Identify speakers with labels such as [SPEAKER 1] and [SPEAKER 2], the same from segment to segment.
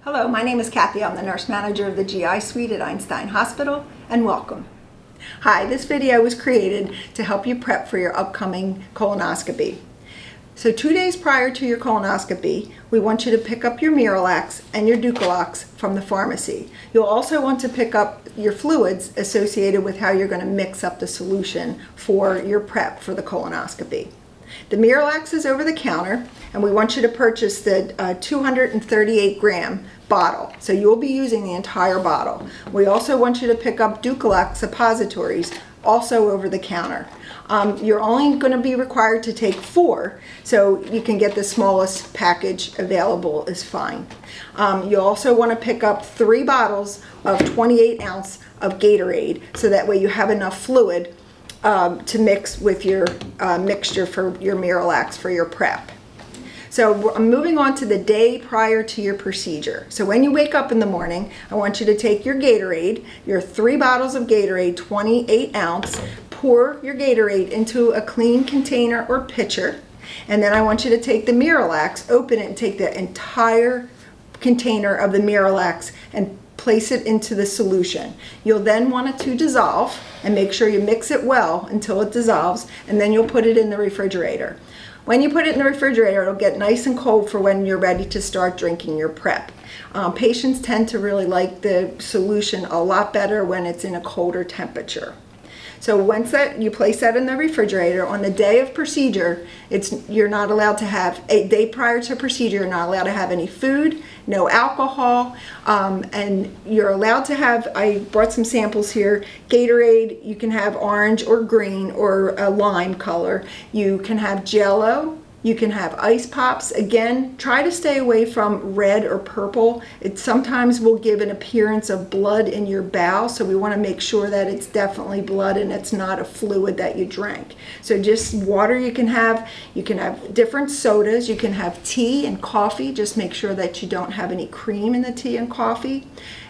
[SPEAKER 1] Hello, my name is Kathy. I'm the nurse manager of the GI suite at Einstein Hospital, and welcome. Hi, this video was created to help you prep for your upcoming colonoscopy. So 2 days prior to your colonoscopy, we want you to pick up your Miralax and your Ducalox from the pharmacy. You'll also want to pick up your fluids associated with how you're going to mix up the solution for your prep for the colonoscopy. The Miralax is over the counter, and we want you to purchase the 238 gram bottle. So you'll be using the entire bottle. We also want you to pick up Ducalox suppositories, also over the counter. You're only going to be required to take 4, so you can get the smallest package available is fine. You also want to pick up 3 bottles of 28 ounce of Gatorade, so that way you have enough fluid to mix with your mixture for your Miralax for your prep. So I'm moving on to the day prior to your procedure. So when you wake up in the morning, I want you to take your Gatorade, your 3 bottles of Gatorade, 28 ounce, pour your Gatorade into a clean container or pitcher, and then I want you to take the Miralax, open it and take the entire container of the Miralax and place it into the solution. You'll then want it to dissolve, and make sure you mix it well until it dissolves, and then you'll put it in the refrigerator. When you put it in the refrigerator, it'll get nice and cold for when you're ready to start drinking your prep. Patients tend to really like the solution a lot better when it's in a colder temperature. So once you place that in the refrigerator, on the day of procedure, you're not allowed to have, a day prior to procedure, you're not allowed to have any food, no alcohol, and you're allowed to have, I brought some samples here, Gatorade. You can have orange or green or a lime color. You can have Jell-O. You can have ice pops. Again, try to stay away from red or purple. It sometimes will give an appearance of blood in your bowel, so we want to make sure that it's definitely blood and it's not a fluid that you drank. So just water you can have different sodas, you can have tea and coffee. Just make sure that you don't have any cream in the tea and coffee.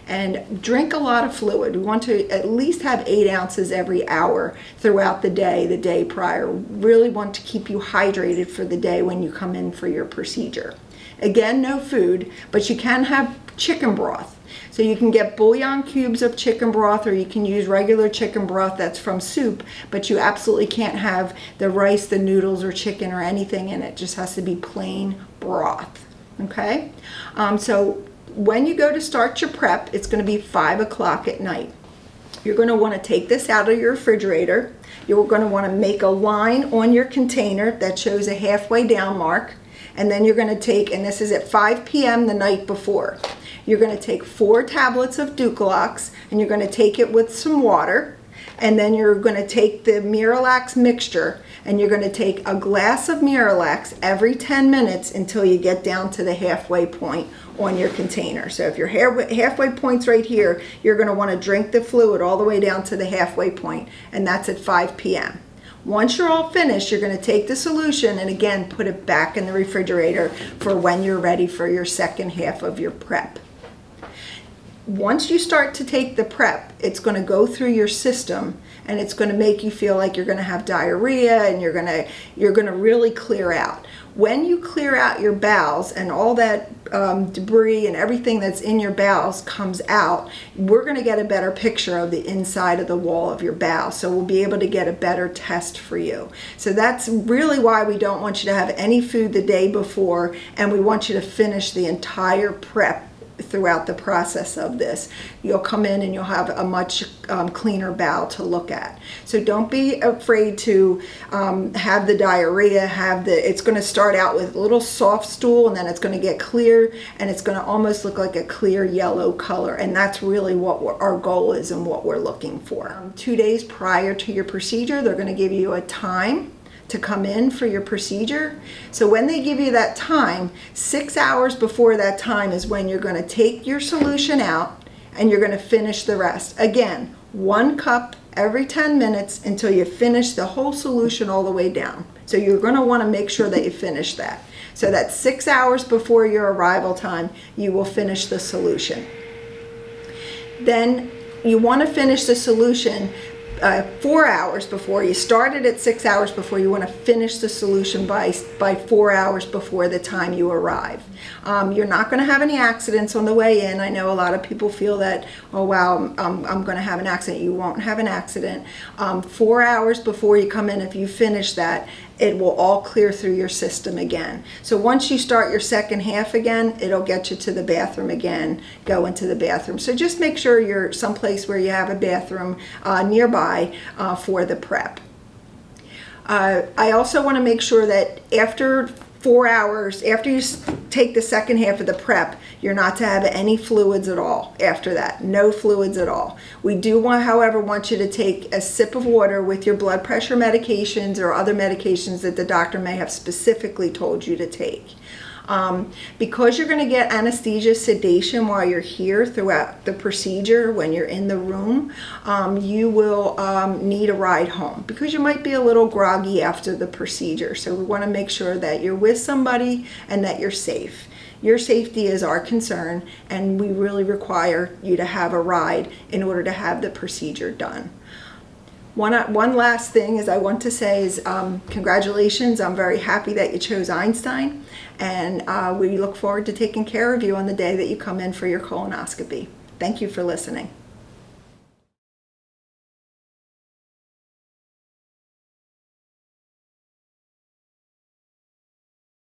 [SPEAKER 1] And drink a lot of fluid. We want to at least have 8 ounces every hour throughout the day prior. Really want to keep you hydrated for the day when you come in for your procedure. Again, no food, but you can have chicken broth. So you can get bouillon cubes of chicken broth, or you can use regular chicken broth that's from soup, but you absolutely can't have the rice, the noodles, or chicken or anything in it. It just has to be plain broth. Okay? So when you go to start your prep, it's going to be 5 o'clock at night. You're going to want to take this out of your refrigerator. You're going to want to make a line on your container that shows a halfway down mark. And then you're going to take, and this is at 5 p.m. the night before, you're going to take 4 tablets of Ducalox, and you're going to take it with some water. And then you're going to take the Miralax mixture, and you're going to take a glass of Miralax every 10 minutes until you get down to the halfway point on your container. So if your halfway point's right here, you're going to want to drink the fluid all the way down to the halfway point, and that's at 5 p.m. Once you're all finished, you're going to take the solution and again put it back in the refrigerator for when you're ready for your second half of your prep. Once you start to take the prep, it's going to go through your system, and it's going to make you feel like you're going to have diarrhea, and you're going to really clear out. When you clear out your bowels and all that debris and everything that's in your bowels comes out, we're going to get a better picture of the inside of the wall of your bowel. So we'll be able to get a better test for you. So that's really why we don't want you to have any food the day before, and we want you to finish the entire prep throughout the process of this. You'll come in and you'll have a much cleaner bowel to look at. So don't be afraid to have the diarrhea, it's going to start out with a little soft stool, and then it's going to get clear, and it's going to almost look like a clear yellow color, and that's really what our goal is and what we're looking for. 2 days prior to your procedure, they're going to give you a time to come in for your procedure. So when they give you that time, 6 hours before that time is when you're going to take your solution out and you're going to finish the rest. Again, 1 cup every 10 minutes until you finish the whole solution all the way down. So you're going to want to make sure that you finish that. So that 6 hours before your arrival time, you will finish the solution. Then you want to finish the solution 4 hours before. You started at 6 hours before. You want to finish the solution by 4 hours before the time you arrive. You're not going to have any accidents on the way in. I know a lot of people feel that, oh wow, I'm going to have an accident. You won't have an accident. 4 hours before you come in, if you finish that, it will all clear through your system again. So once you start your second half again, it'll get you to the bathroom again, go into the bathroom. So just make sure you're someplace where you have a bathroom nearby for the prep. I also want to make sure that after 4 hours, after you take the second half of the prep, you're not to have any fluids at all after that. No fluids at all. We do, however, want you to take a sip of water with your blood pressure medications or other medications that the doctor may have specifically told you to take. Because you're going to get anesthesia sedation while you're here throughout the procedure, when you're in the room, you will need a ride home because you might be a little groggy after the procedure. So we want to make sure that you're with somebody and that you're safe. Your safety is our concern, and we really require you to have a ride in order to have the procedure done. One last thing is I want to say is congratulations. I'm very happy that you chose Einstein, and we look forward to taking care of you on the day that you come in for your colonoscopy. Thank you for listening.